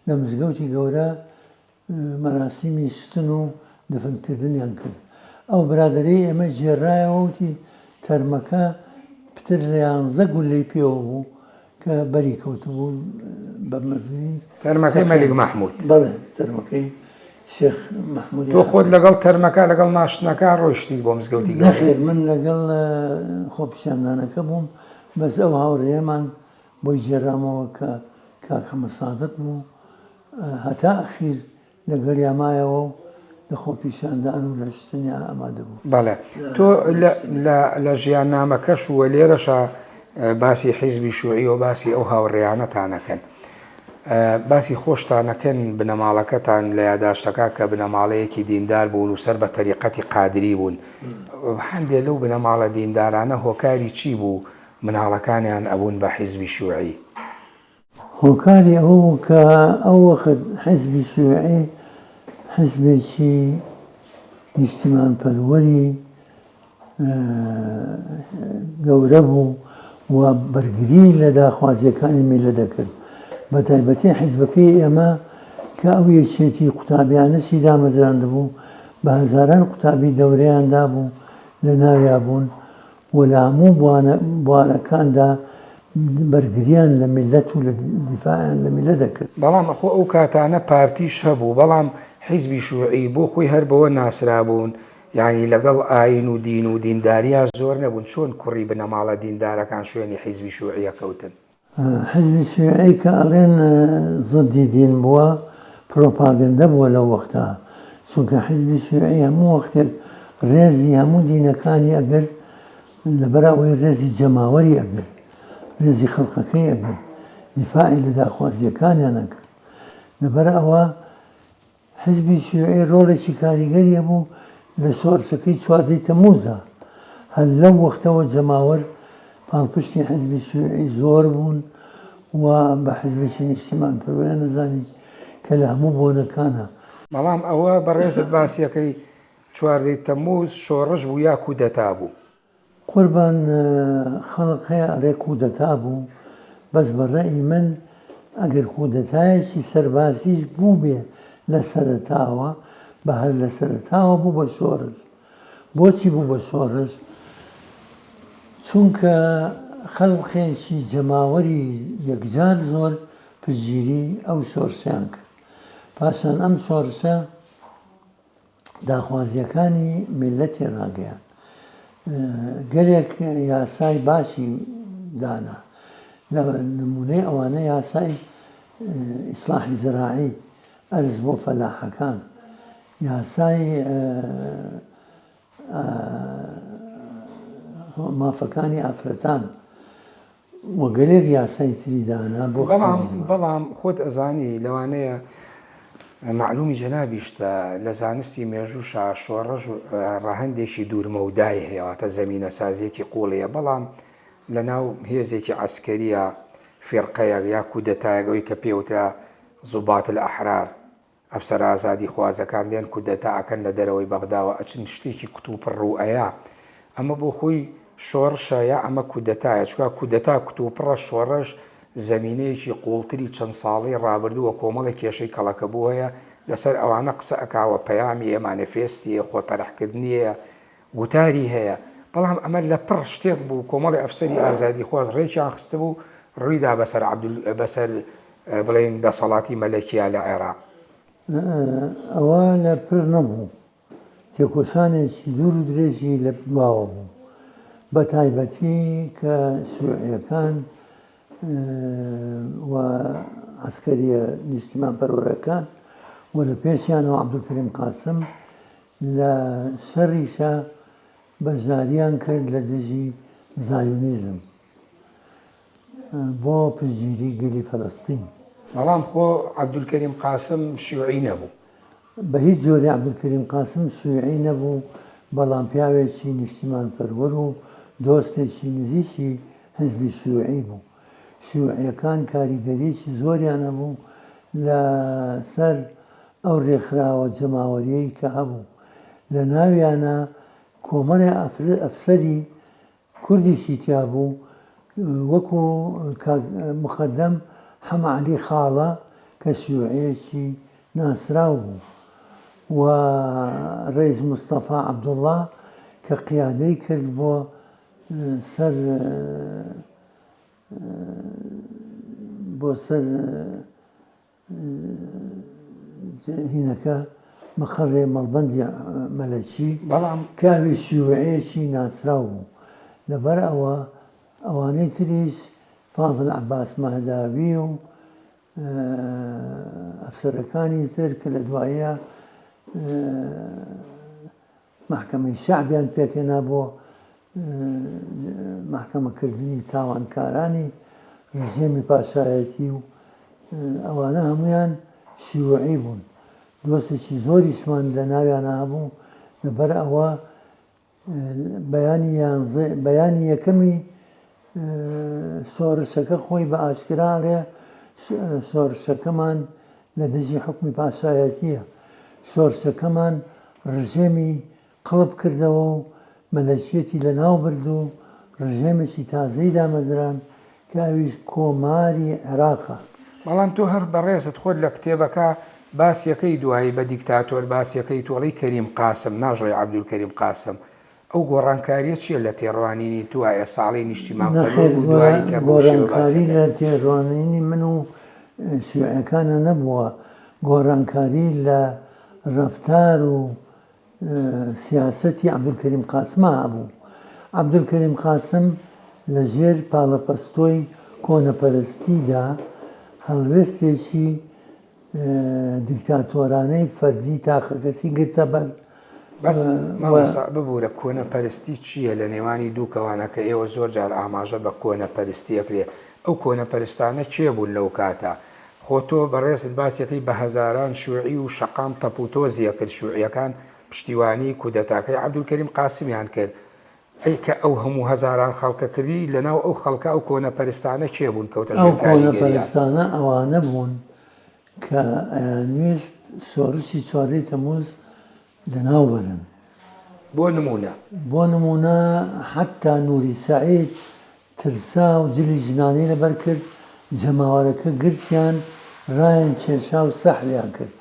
لە مزگەوتی گەورە مەراسیمی ستن و دفنکردنیان کرد ئەو برادەرەی ئێمە ژێڕایەوە وتی تەرمەکە پتر لە 11 گولەی پێوە بوو کە بەری کەوتبوو بە مردنی تەرمەکەی مەلیک مەحموود بەڵێ تەرمەکەی شێخ مەحموود تۆ خۆت لەگەڵ تەرمەکە لەگەڵ ماشنەکە ڕۆیشتی بۆ مزگەوتی گەورە نەخێر من لەگەڵ خۆپیشاندانەکە بووم بەس ئەو هاوڕێمان بۆی ژێرامەوە کە کاک حەمەد سادق بوو هەتا ئەخیر لەگەڵ یامایەوە و لە خۆپیشاندان و لە شتنی ئامادە بوو. بەڵێ تۆ لە ژیاننامەکەش وە لێرەشە باسی حیزبی شوعی و باسی ئەو هاوڕێیانەتانەکەن باسی خۆشتانەکەن بنەماڵەکەتان لە یاداشتەکە کە بنەماڵەیەکی دیندار بوون و سەر بە تەریقەتی قادری بوون هەندێک لەو بنەماڵە دیندارانە هۆکاری چی بوو مناڵەکانیان ئەبوون بە حیزبی شوعی هۆکاری ئەوە کە ئەو وەخت حیزبی شوعی حیزبێکی نیشتیمان پەروەری گەورە بوو و بەرگری لە داخوازیەکانی میلە دەکرد بە تایبەتی حیزبەکەی ئێمە کە ئەو یەکێتی قوتابیانەشی دامەزراند بوو بە هەزاران قوتابی دەورەیاندا بوو لە ناویا بوون و لە هەموو بوارەکاندا بەرگریان لە میلەت و لە دیفاعیان لە میلە دەکرد بەڵام خۆ ئەو کاتانە پارتیش هەبوو بەڵام حیزبی شوعی بۆ خۆی هەر بەوە ناسرا بوون یعنی لەگەڵ ئاین و دین و دینداریە زۆر نەبوون چۆن کوڕی بنەماڵە دیندارەکان شوێنی حیزبی شوعیە کەوتن حیزبی شوعی کە ئەڵێن زدی دین بووە پرۆپاگەندە بووە لەو وەختە چونکە حیزبی شوعی هەموو وەختێک ڕێزی هەموو دینەکانی ئەگەر لەبەر ئەوەی ڕێزی جەماوەری ئەگەر ڕێزی خەڵقەکەی ئەگەر دیفاعی لە داخوازیەکانیان ئەکرد لەبەر ئەوە حیزبی شوعی ڕۆڵێکی کاریگەریە بوو لە شۆڕشەکەی چواردەی تەمووزە هەر لەو وەختەوە جەماوەر پاڵپشتی حیزبی شوعی زۆر بوون و بە حیزبێکی نیشتیمان پەروەرە نەزانی کە لە هەموو بۆنەکانە بەڵام ئەوە بەڕێزت باسیەکەی چواردەی تەمووز شۆڕش بوو یا کودەتا بوو قوربان خەڵق هەیە ئەڕێ کودەتا بوو بەس بەڕێی من ئەگەر کودەتایەکی سەربازیش بوو بێ لە سەرەتاوە بە هەر لە سەرەتاوە بوو بە شۆڕش بۆچی بوو بە شۆڕش چونکە خەڵقێکی جەماوەری یەکجار زۆر پشگیری ئەو شۆڕشیان کرد پاشان ئەم شۆڕشە داخوازیەکانی میلەتی ڕاگەیان گەلێک یاسای باشی دانا لە نمونەی ئەوانە یاسای ئیسلاحی زراعی ئەرز بۆ فەلاحەکان یاسای مافەکانی ئافرەتان وەگەلێک یاسای تریدانا بۆ بەڵام خۆت ئەزانی لەوانەیە معلومی جەنابیشتە لە زانستی مێژووشە شۆڕژ ڕەهەندێکی دوورمەودای هەیەواتە زەمینە سازیەکی قوڵەیە بەڵام لە ناو هێزێکی عسکەریە فێرقەیە یا کودەتایەگەوەی کە پێوترا زوبات الئەحرار ئەفسەر ئازادی خوازەکان دێن کودەتاکەن لە دەرەوەی بەغداوە ئەچن شتێکی کتوپڕ ڕوئەیە ئەمە بۆ خۆی شۆڕشە یا ئەمە کودەتایە چکە کودەتا کتوپڕە شۆڕش زەمینەیەکی قوڵتری چەند ساڵی ڕابردووە کۆمەڵی کێشەی کەڵەکە بوو هەیە لەسەر ئەوانە قسە ئەکاوە پەیامی ئێمانەفێستیە خۆتەرەحکردنیە گوتاری هەیە بەڵام ئەمە لە پڕ شتێک بوو کۆمەڵی ئەفسەری ئازادی خواز ڕێکیان خستە بوو ڕوویدا بەسەر بڵێن دەسەڵاتی مەلەکیە لە عێراق ئەوە لە پڕ نەبوو تێکۆشانێکی دوور و درێژی لە دواوە بوو بە تایبەتی کە شوعیەکان و عسکەریە نیشتیمان پەروەرەکان و لە پێشیانەوە عەبدولکەریم قاسم لە شەڕیشە بەشداریان کرد لە دژی زایۆنیزم بۆ پشگیری گەلی فەڵەستین بەڵام خۆ عەبدولکەریم قاسم شیوعی نەبوو بە هیچ جۆری عەبدولکەریم قاسم شیوعی نەبوو بەڵام پیاوێکی نیشتیمان پەروەر و دۆستێکی نزیکی حیزبی شیوعی بوو شیوعیەکان کاریگەریەکی زۆریان هەبوو لە سەر ئەو ڕێکخراوە جەماوەریەی کە هەبوو لە ناویانە کۆمەڵی ئەفسەری کوردیشی تیا بوو وەکو مقدم حەمە عەلی خاڵە کە شیوعەیەکی ناسراو بوو و ڕێز مستەفا عەبدوڵڵا کە قیادەی کرد بۆ سەر هینەکە مەقەڕێ مەڵبەندی مەلەکی کاوی شیوعەیەکی ناسراو بوو. لەبەر ئەوە ئەوانەی تریش فازڵ عەباس مەهداوی و ئەفسەرەکانی تر کە لە دواییە محکەمەی شەعبیان پێکهێنا بۆ محکەمەکردنی تاوانکارانی ڕژێمی پاشایەتی و ئەوانە هەمویان شیوعی بوون. دۆستێکی زۆریشمان لە ناویانە هەبوو. لەبەر ئەوە بەیانی یەکەمی شۆڕشەکە خۆی بە ئاشکراڕێ شۆڕشەکەمان لە دژی حکمی پاشایەتیە. شۆڕشەکەمان ڕژێمی قڵب کردەوە و مەلەکیەتی لە ناو برد و ڕژێمێکی تازەی دامەزران کە ئەویش کۆماری عێراقە. بەڵام تۆ هەر بەڕێزت خۆت لە کتێبەکە باسیەکەی دوایی بە دیکتاتۆر باسیەکەی تۆڵی کەریم قاسم ناژڕی عەبدولکەریم قاسم ئەو گۆڕانکاریە چییە لە تێڕوانینی توایە ساڵی نیشتیمان گۆڕانکاری لە تێڕوانینی من و شیوعەکانە نەبووە. گۆڕانکاری لە ڕەفتار و سیاسەتی عەبدولکەریم قاسمە هەبوو. عەبدولکەریم قاسم لە ژێر پاڵەپەستۆی کۆنەپەرستیدا هەڵوێستێکی دیکتاتۆرانەی فەردی تاقەکەسی گرتە بەر. بەس ببوورە کۆنەپەرستی چییە لە نێوانی دوو کەوانە کە ئێوە زۆر جار ئاماژە بە کۆنەپەرستیەکرێ ئەو کۆنەپەرستانە کێ بوون لەو کاتە؟ خۆ تۆ بەڕێزت باسیەکەی بە هەزاران شیوعی و شەقام تەپوتۆزیە کرد. شیوعیەکان پشتیوانی کودەتاکەی عەبدولکەریم قاسمیان کرد. ئەی کە ئەو هەموو هەزاران خەڵکە کردی لەناو ئەو خەڵکە ئەو کۆنەپەرستانە کێ بوون کەوتە ئەو کۆنەپەرستانە ئەوانە بوون کە ئەیانویست شۆڕشی 4 تەمووز لەناو بەرن. بۆ نمونە حتا نووری سەعید ترسا و جلی ژنانەی لەبەر کرد. جەماوەرەکە گرتیان ڕایان کێشا و سەحلیان کرد.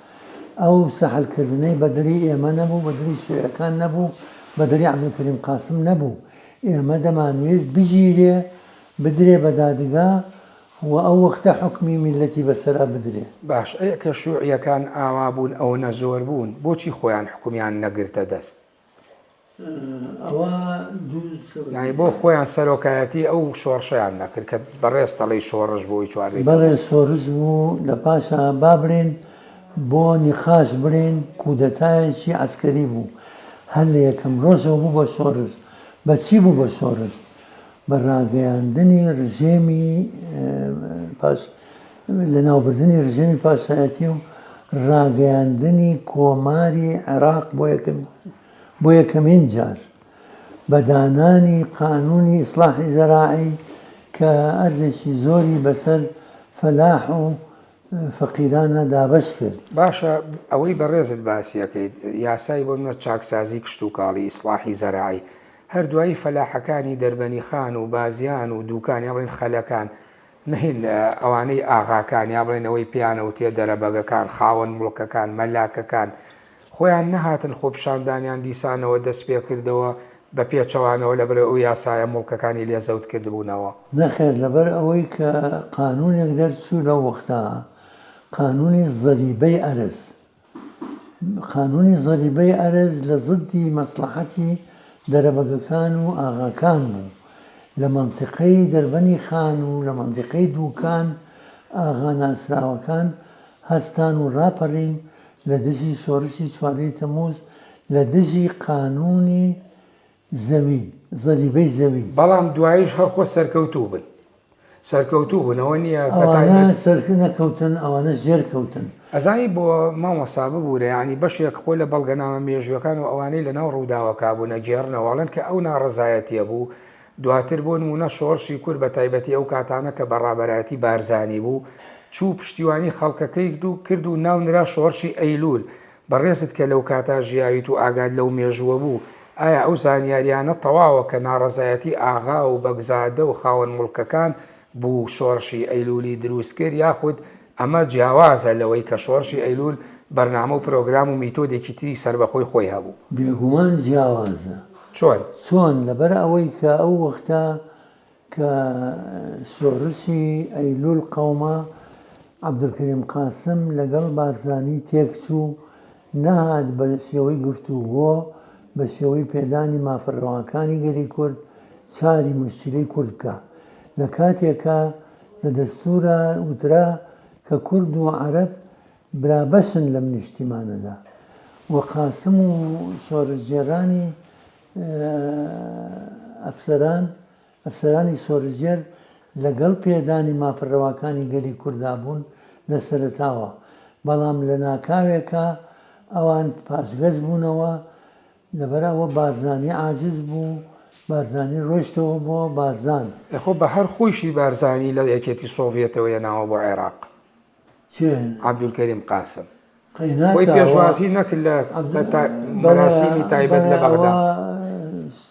ئەو سەحلکردنەی بەدڵی ئێمە نەبوو، بەدڵی شیوعەکان نەبوو، بەدڵی عەبدولکەریم قاسم نەبوو. ئێمە دەمانوێت بژیرێ بدرێ بە دادگا و ئەو وەختە حکمی میلەتی بەسەرا بدرێ. باش ئەیە کە شیوعیەکان ئاوا بوون ئەوە نەزۆر بوون بۆچی خۆیان حکومیان نەگرتە دەست؟ یعنی بۆ خۆیان سەرۆکایەتی ئەو شۆڕشەیان نەکرد کە بەڕێز دەڵێی شۆڕش بۆی چوارێ بەڵێ شۆڕش بوو. لە پاشە با بڵێن بۆ نیقاش بڵێن کودەتایەکی عەسکەری بوو. هەر لە یەکەم ڕۆژەوە بوو بە شۆڕش. بەچی بوو بە شۆڕش؟ بە ڕاگەیاندنی ڕژێمی لە ناوبردنی ڕژێمی پاشایەتی و ڕاگەیاندنی کۆماری عێراق بۆ یەکەمین جار بەدانانی قانونی ئیسلاحی زەراعی کە ئەرزێکی زۆری بەسەر فەلاح و فەقیرانە دابەش کرد. باشە ئەوەی بەڕێزت باسیەکەیت یاسای بۆ منە چاکسازی کشت و کاڵی ئیسلاحی زەراعی هەردوایی فەلاحەکانی دەربەنی خان و بازیان و دووکانی بڵێن خەلەکان نهێن ئەوانەی ئاغاکان یا بڵێن ئەوەی پیانەوتێ دەرەبەگەکان خاوەن مڵکەکان مەلاکەکان خۆیان نەهاتن خۆپشاندانیان دیسانەوە دەست پێ کردەوە بە پێچەوانەوە لەبەر ئەو یاسایە مڵکەکانی لێزەوت کردبوونەوە. نەخێر لەبەر ئەوەی کە قانونێک دەرچوو لەو وەختە قانونی زەریبەی ئەرز. قانونی زەریبەی ئەرز لە زدی مەسلحەتی دەرەبەگەکان و ئاغاکان بوو. لە مەنتیقەی دەربەنی خان و لە مەنتیقەی دووکان ئاغا ناسراوەکان هەستان و ڕاپەڕین لە دژی شۆڕشی 4 تەمووز لە دژی قانونی زەوی زەریبەی زەوی. بەڵام دواییش هەرخۆ سەرکەوتوو بن. سەرکەوتوو بوونەوە نییە ئەوانە سەرکە نەکەوتن ئەوانە ژێر کەوتن. ئەزانی بۆ مامۆستا ببوورە ینی بەشێک خۆ لە بەڵگەنامە مێژوەکان و ئەوانەی لەناو ڕووداوەکا بوونە گێڕنەوەڵەن کە ئەو ناڕزایەتیە بوو. دواتر بۆ نمونە شۆڕشی کورد بە تایبەتی ئەو کاتانە کە بەڕابەرایەتی بارزانی بوو چوو پشتیوانی خەڵکەکەی کرد و ناونرا شۆڕشی ئەیلول. بەڕێزت کە لەو کاتا ژیاویت و ئاگاد لەو مێژووە بوو ئایا ئەو زانیاریانە تەواوە کە ناڕەزایەتی ئاغا و بەگزادە و خاوەن مڵکەکان بوو شۆڕشی ئەیلولی دروست کرد، یاخود ئەمە جیاوازە لەوەی کە شۆڕشی ئەیلول بەرنامە و پرۆگرام و میتۆدێکی تری سربەخۆی خۆی هەبوو؟ بێگومان جیاوازە. چۆن لەبەر ئەوەی کە ئەو وەختە کە شۆڕشی ئەیلول قەومە عەبدولکەریم قاسم لەگەڵ بارزانی تێکچوو نەهات بە شێوەی گفتوگۆ بە شێوەی پێدانی مافەڕەوەکانی گەری کورد چاری مشکلەی کورد بکە لە کاتێکە لە دەستورە وترا کە کورد و عەرەب برابەشن لەم نیشتیمانەدا و قاسم و شۆڕشجێرانی ئەفسەرانی شۆڕشجێر لەگەڵ پێدانی مافەڕەوەکانی گەلی کووردا بوون لە سەرەتاوە، بەڵام لە ناکاوێکە ئەوان پاشگەز بوونەوە لەبەرەوە بارزانی عاجز بوو، بارزانی ڕۆیشتەوە بۆ بارزان. خۆ بە هەر خۆشی بارزانی لە یەکێتی سۆڤێتەوە هێناوە بۆ عێراق عەبدولکەریم قاسم خۆی پێشوازی نەکرد لە مەراسیمی تایبەت لە بەغدا.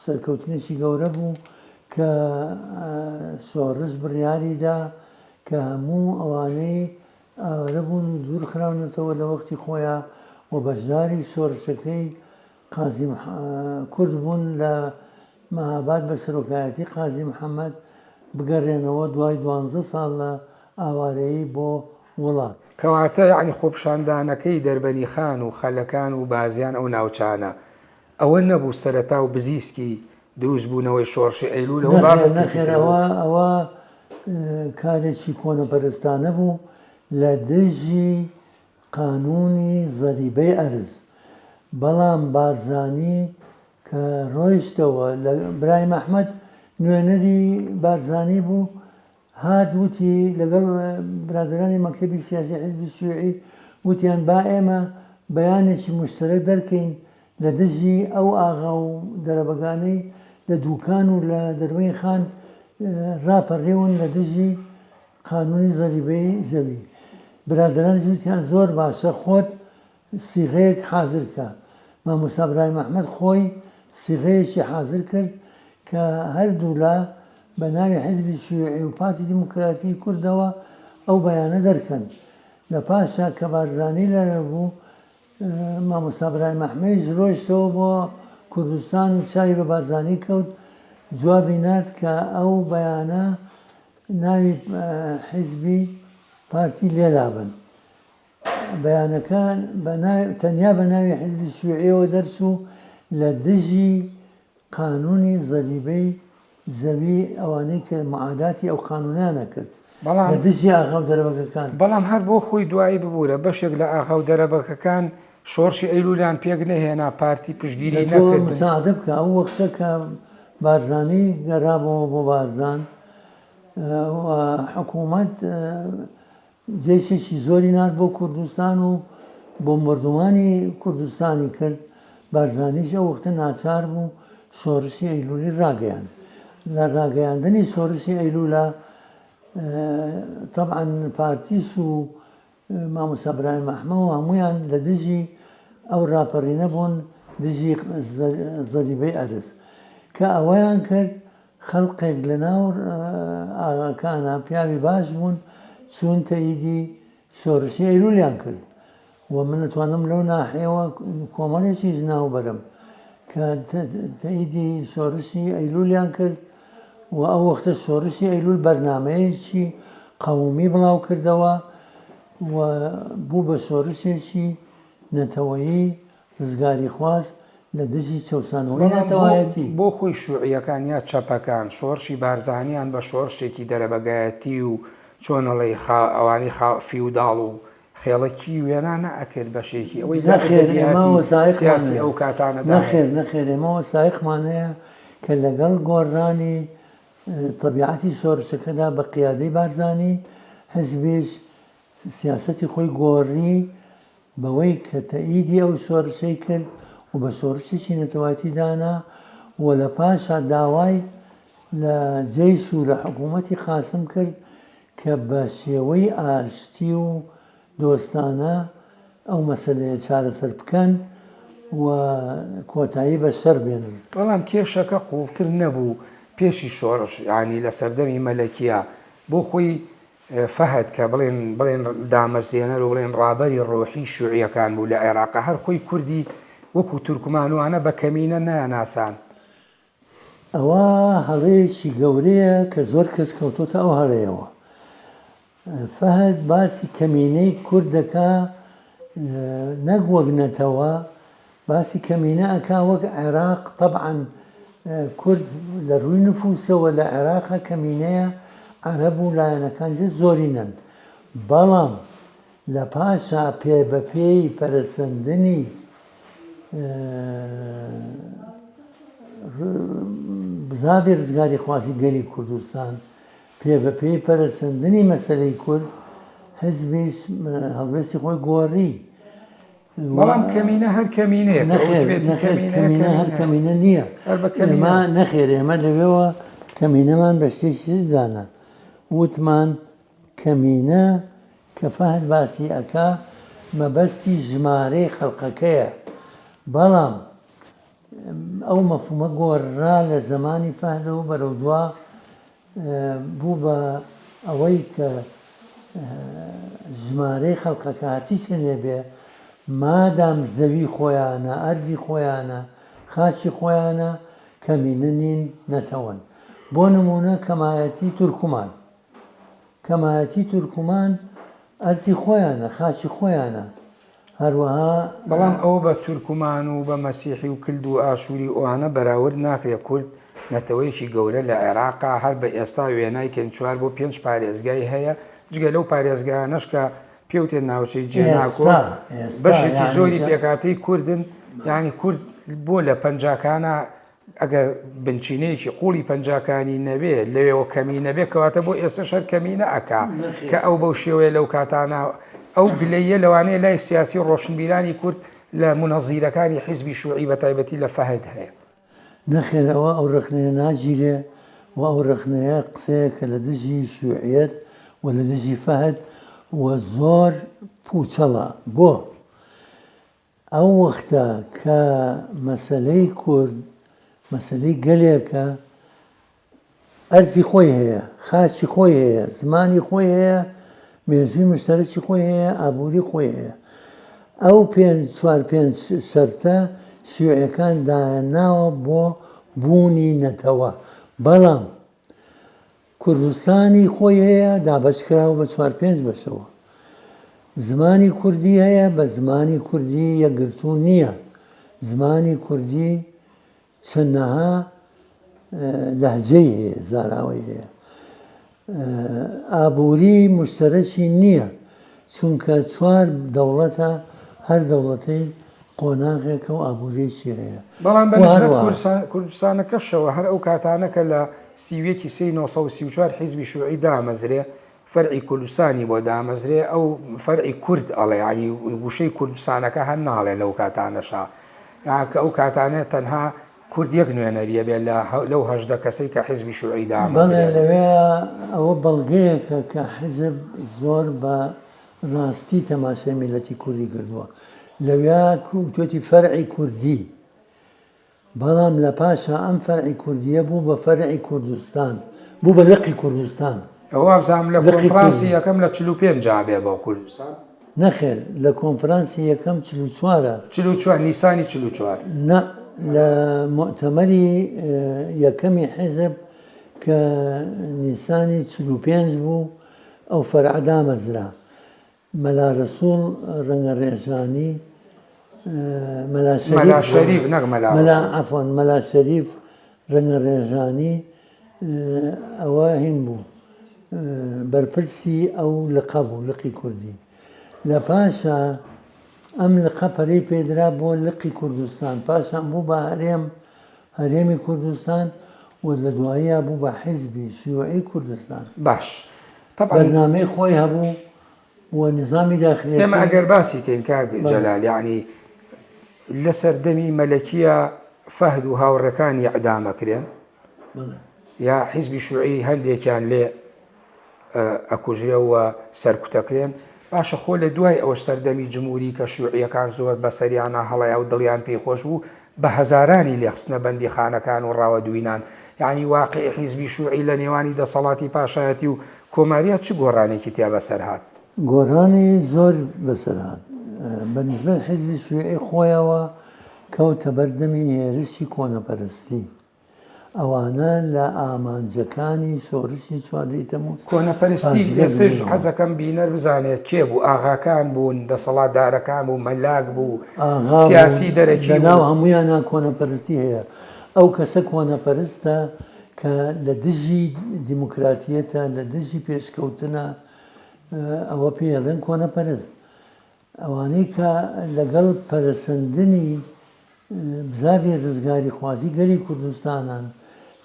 سەرکەوتنێکی گەورە بوو کە شۆڕش بڕیاریدا کە هەموو ئەوانەی ئاوارە بوون و دوور خراونەتەوە لە وەختی خۆیان و بەشداری شۆڕشەکەی قازی کورد بوون لە مەهاباد بە سەرۆکایەتی قازی محەممەد بگەڕێنەوە دوای 12 ساڵ لە ئاوارەیی بۆ وڵات. کەواتە یعنی خۆپشاندانەکەی دەربەنی خان و خەلەکان و بازیان ئەو ناوچانە ئەوە نەبوو سەرەتا و بزیسکی دروست بوونەوەی شۆڕشی ئەیلولەوە نەخێرەوە ئەوە کارێکی کۆنەپەرستانە بوو لە دژی قانونی زەریبەی ئەرز، بەڵام بارزانی کە ڕۆیشتەوە لە برای مەحمەد نوێنەری بارزانی بوو هات وتی لەگەڵ برادرانی مەکتەبی سیاسی حیزبی شیوعی وتیان با ئێمە بەیانێکی مشتەرەک دەرکەین لە دژی ئەو ئاغا و دەرەبەگانەی لە دووکان و لە دەروەی خان ڕاپەڕێون لە دژی قانونی زەریبەی زەوی. برادران وتیان زۆر باشە خۆت سیغەیەک حازر کە. مامۆستا برای مەحمەد خۆی سیغەیەکی حازر کرد کە هەردوو لە بە ناوی حیزبی شیوعی و پارتی دیموکراتی کوردەوە ئەو بەیانە دەرکەن. لە پاشا کە بارزانی لەرە بوو مامۆستا برای مەحمەدیش ڕۆیشتەوە بۆ کوردستان و چاوی بە بارزانی کەوت، جوابی نرد کە ئەو بەیانە ناوی حیزبی پارتی لێلابن. بەیانەکان تەنیا بە ناوی حیزبی شیوعیەوە دەرچوو لە دژی قانونی زەریبەی زەوی ئەوانەی کە معاداتی ئەو قانونیانە کرد لە دژی ئاغا و دەرەبەکەکان. بەڵام هەر بۆ خۆی دوایی ببوورە بەشێک لە ئاغا و دەرەبەکەکان شۆڕشی ئەیلولیان پێک نەهێنا، پارتی پشتگیری نەکرد. مساعدە بکە ئەو وەختە کە بارزانی گەڕابەوە بۆ بارزان حکوومەت جێشێکی زۆری نات بۆ کوردستان و بۆ مردومانی کوردستانی کرد. بارزانیش ئەو وەختە ناچار بوو شۆڕشی ئەیلولی ڕاگەیان. لە ڕاگەیاندنی شۆڕشی ئەیلولە طبعاً پارتیش و مامۆستا برای مەحمەد و هەمویان لە دژی ئەو ڕاپەڕینە بوون دژی زەریبەی ئەرز کە ئەوەیان کرد خەڵقێک لە ناو ئاغاکانە پیاوی باش بوون چوون تەییدی شۆڕشی ئەیلولیان کرد. و من دەتوانم لەو ناحەیەوە کۆمەڵێکیش ناو بەرم کە تەییدی شۆڕشی ئەیلولیان کرد و ئەو وەختە شۆڕشی ئەیلول بەرنامەیەکی قەومی بڵاو کردەوە و بوو بە شۆڕشێکی نەتەوەیی ڕزگاری خواست لە دژی چەوسانەوەی نەتەوایەتی. بۆ خۆی شوعیەکان یا چەپەکان شۆڕشی بارزانیان بە شۆڕشێکی دەرەبەگایەتی و چۆنەڵی ئەوانی فیوداڵ و خێڵەکی وێنان نەئەکرد بەشێکی ئەوەی سیاسی ئەو کاتانە نەخێر ئێمە وەسایقمانەیە کە لەگەڵ گۆڕانی طبیعەتی شۆڕشەکەدا بە قیادەی بارزانی حزبیش سیاسەتی خۆی گۆڕی بەوەی کە تەئیدی ئەو شۆڕشەی کرد و بە شۆڕشێکی نەتەوایەتی دانا و لە پاشا داوای لە جەیش و لە حکوومەتی قاسم کرد کە بە شێوەی ئاشتی و دۆستانە ئەو مەسەلەیە چارەسەر بکەن و کۆتایی بەسەر بێنن. بەڵام کێشەکە قوڵتر نەبوو پێشی شۆڕش، ینی لە سەردەمی مەلەکیە بۆ خۆی فەهد کە بڵێن دامەزێنەر و بڵێن ڕابەری ڕۆحی شوعیەکان بوو لە عێراقا، هەر خۆی کوردی وەکو تورکمانوانە بە کەمینە ناناسان. ئەوە هەڵەیەکی گەورەیە کە زۆر کەس کەوتۆتە ئەو هەڵەیەوە. فەهد باسی کەمینەی کورد دەکا، نەک وەک نەتەوە باسی کەمینە ئەکا وەک عێراق. طبعاً کورد لە ڕووی نفوسەوە لە عێراقا کەمینەیە، عەرەب و لایەنەکانجە زۆرینەن، بەڵام لە پاشا پێ بە پێی پەرەسەندنی بزاوی ڕزگاری خواسی گەلی کوردستان، پێ بە پێی پەرەسەندنی مەسەلەی کورد، حزبیش هەڵوێستی خۆی گۆڕی. بەڵام کەمینە هەر کەمینەیە، کەمینە هەر کەمینە نییە. ئێمە نەخێر، ئێمە لەوێەوە کەمینەمان بە شتێکی زدانە. وتمان کەمینە کە فەهد باسی ئەکا مەبەستی ژمارەی خەڵقەکەیە، بەڵام ئەو مەفهومە گۆڕرا لە زمانی فەهدەوە بەرەو دوا بوو بە ئەوەی کە ژمارەی خەڵقەکە هەرچی چێنێ بێ، مادام زەوی خۆیانە، ئەرزی خۆیانە، خاچی خۆیانە، کەمینە نین نەتەوەن. بۆ نمونە کەمایەتی تورکمان ئەرزی خۆیانە، خاچی خۆیانە. هەروەها بەڵام ئەوە بە تورکمان و بە مەسیحی و کلد و ئاشووری ئەوانە بەراورد ناکرێت. کورد نەتەوەیەکی گەورە لە عێراقا، هەر بە ئێستا وێنایکەن 4 بۆ 5 پارێزگای هەیە. جگە لەو پارێزگایانەش کە پێوتێن ناوچەی جێناکۆ بەشێکی زۆری پێکاتەی کوردن، یعنی کورد بۆ لە پەنجاکانە ئەگەر بنچینەیەکی قوڵی پەنجاکانی نەبێ لەوێەوە کەمی نەبێ، کەواتە بۆ ئێستا شەر کەمینە ئەکا کە ئەو بەو شێوەیە لەو کاتانە ئەو گلەیە لەوانەیە لای سیاسی ڕۆشنبیرانی کورد لە منەزیرەکانی حیزبی شوعی بە تایبەتی لە فەهد هەیە. نەخێرەوە ئەو ڕخنەیە ناگیرێ، و ئەو ڕخنەیە قسەیە کە لە دژی شوعیەت و لە دژی فەهد و زۆر پوچەڵە. بۆ ئەو وەختە کە مەسەلەی کورد مەسەلەی گەلێکە، ئەرزی خۆی هەیە، خاچی خۆی هەیە، زمانی خۆی هەیە، مێژووی مشتەرەکی خۆی هەیە، ئابووری خۆی هەیە. ئەو 4-5 شەرتە شیوعەکان داهێناوە بۆ بوونی نەتەوە، بەڵام کوردستانی خۆی هەیە، دابەشکراوە بە 4-5 بەشەوە. زمانی کوردی هەیە، بە زمانی کوردی یەکگرتوو نییە. زمانی کوردی چەندەها لەهجەی هەیە، زاراوەی هەیە. ئابووری مشتەرەکی نییە، چونکە 4 دەوڵەتە، هەر دەوڵەتەی قۆناغێکە و ئابووریەکی هەیە. بەڵام بەنسبەت کوردستانەکەشەوە هەر ئەو کاتانەکە لە سیوێکی 1934 حیزبی شوعی دامەزرێ، فەرعی کوردستانی بۆ دامەزرێ، ئەو فەرعی کورد ئەڵێ، ینی وشەی کوردستانەکە هەر ناڵێ لەو کاتانەشا، کە ئەو کاتانێت تەنها کورد یەک نوێنەریە بێت لەو 18 کەسەی کە حیزبی شوعی دامەزرێ. لەوێ ئەوە بەڵگەیەکە کە حیزب زۆر بە ڕاستی تەماشای میلەتی کوردی کردووە. لەوێ توێتی فەرعی کوردی، بەڵام لە پاشا ئەم فەرعی کوردیە بوو بە فەرعی کوردستان، بوو بە لقی کوردستان. ئەوە بزانام لە کۆنفرانسی یەکەم لە 45 جابێ بۆ کوردستان. نەخێر، لە کۆنفرانسی یەکەم 44 نیسانی 44 نە، لە مؤتەمەری یەکەمی حیزب کە نیسانی 45 بوو، ئەو فەرع دامەزرا. مەلا ڕەسوڵ ڕەنگە ڕێژانی، مەلا شەریف ڕەنگە ڕێژانی، ئەوە هین بوو بەرپرسی ئەو لقە بوو، لقی کوردی. لە پاشا ئەم لقە پەرەی پێدرا بۆ لقی کوردستان، پاشان بوو بە هەرێمی کوردستان، و لە دواییە بوو بە حیزبی شیوعی کوردستان. باش، بەرنامەی خۆی هەبوو و نظامی داخلی. ئێمە ئەگەر باسی کەین کاک جەلال، یعنی لە سەردەمی مەلەکیە فەهد و هاوڕەکانی ئەعدامەکرێن، یا حیزبی شوعی هەندێکیان لێ ئەکوژرێ و سەرکوتەکرێن، باشە خۆ لە دوای ئەوە سەردەمی جمهوری کە شیوعیەکان زۆر بەسەریانە هەڵەیە و دڵیان پێی خۆش بوو بە هەزارانی لێخستنە بەندی خانەکان و ڕاوەدوینان یعنی واقعی حیزبی شیوعی لە نێوانی دەسەڵاتی پاشایەتی و کۆماریات چ گۆڕانێکی تیا بەسەر هات؟ گۆڕانی زۆر بەسەر هات بەنسبەت حیزبی شیوعی خۆیەوە کەوتە بەردەمی هێرشی کۆنەپەرستی ئەوانە لە ئامانجەکانی شۆڕشی چواردەی تەمووز کۆنەپەرستی ئێستش حەزەکەم بینەر بزانێت کێ بوو ئاغاکان بوون دەسەڵاتدارەکان بوو مەلاک بوو سیاسی دەرەکی لەناو هەمویانە کۆنەپەرستی هەیە ئەو کەسە کۆنەپەرستە کە لە دژی دیموکراتیەتە لە دژی پێشکەوتنە ئەوە پێڵێن کۆنەپەرست ئەوانەی کە لەگەڵ پەرسەندنی بزاوی ڕزگاری خوازی گەری کوردستانان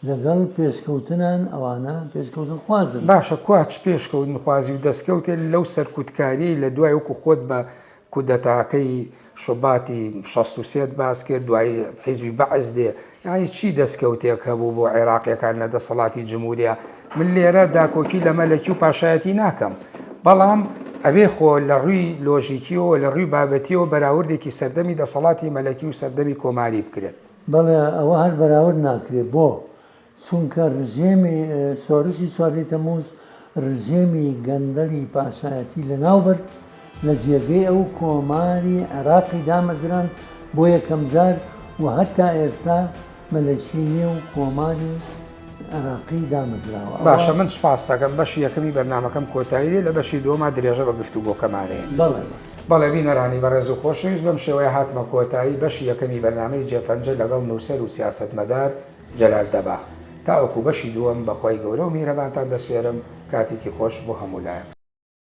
لەگەڵ پێشکەوتنان ئەوانە پێشکەوتن خوازن باشە کوچ پێشکەوتن خوازی و دەستکەوتێ لەو سەرکوتکاری لە دوای وەکو خۆت بە کودەتاکەی شوباتی 63 باس کرد دوای حیزبی بەعز دێ یانی چی دەستکەوتێک هەبوو بۆ عێراقیەکان لە دەسەڵاتی جمهوریە من لێرە داکۆکی لە مەلەکی و پاشایەتی ناکەم بەڵام ئەوێ خۆ لە ڕووی لۆژیکیەوە لە ڕووی بابەتیەوە بەراوردێکی سەردەمی دەسەڵاتی مەلەکی و سەردەمی کۆماری بکرێت بەڵێ ئەوە هەر بەراورد ناکرێت بۆ چونکە ڕژێمی شۆڕشی چواردەی تەمووز ڕژێمی گەندەڵی پاشایەتی لەناوبەر لە جێگەی ئەو کۆماری عێراقی دامەزران بۆ یەکەم جار و هەتا ئێستا مەلەکی نییە و کۆماری عێراقی دامەزراوە باشە من سوپاس دەکەم بەشی یەکەمی بەرنامەکەم کۆتایی لە بەشی دووەمە درێژە بە گفتوگۆکەمانەیە بەڵێ بینەرانی بەڕێز و خۆشەویست بەم شێوەیە هاتمە کۆتایی بەشی یەکەمی بەرنامەی جێپەنجە لەگەڵ نووسەر و سیاسەتمەدار جەلال دەباغ تا ئەوکو بەشی دووەم بەخوای گەورە و میهرەبانتان دەسپێرم کاتێکی خۆش بۆ هەموو لایەن